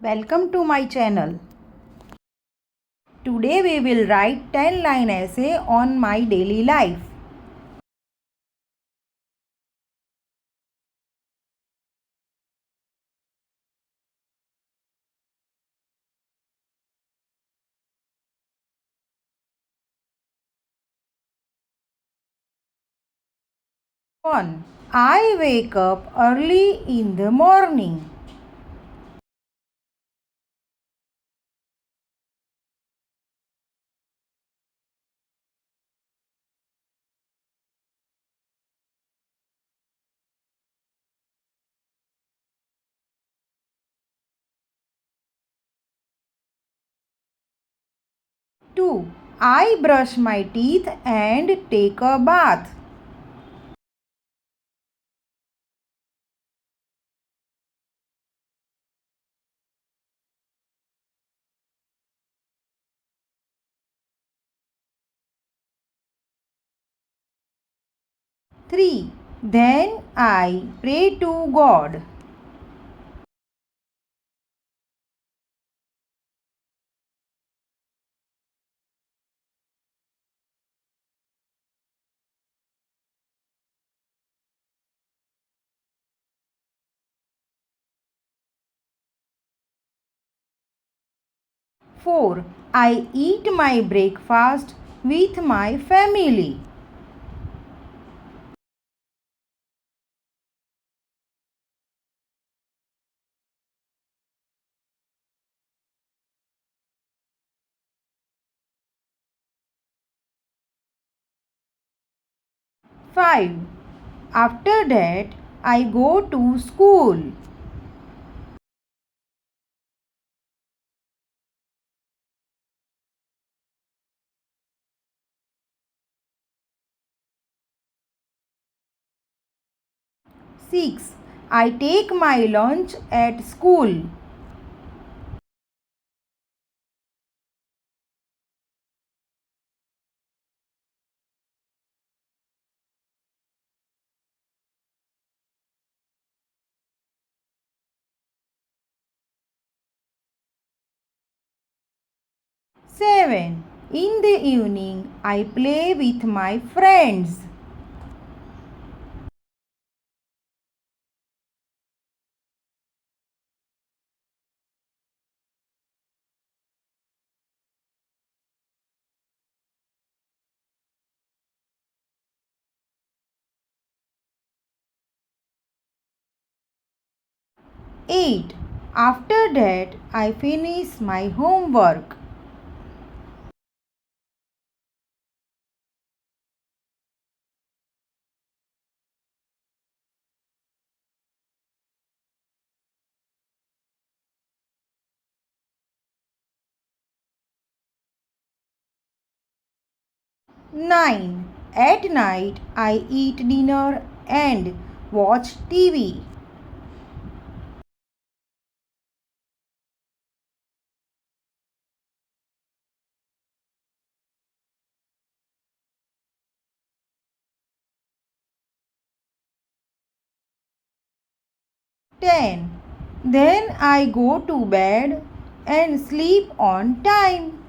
Welcome to my channel. Today we will write 10-line essay on my daily life. One, I wake up early in the morning. 2, I brush my teeth and take a bath. 3, then I pray to God. 4, I eat my breakfast with my family. 5, after that I go to school. 6, I take my lunch at school. 7, in the evening I play with my friends. 8, after that I finish my homework. 9, at night I eat dinner and watch TV. 10, then I go to bed and sleep on time.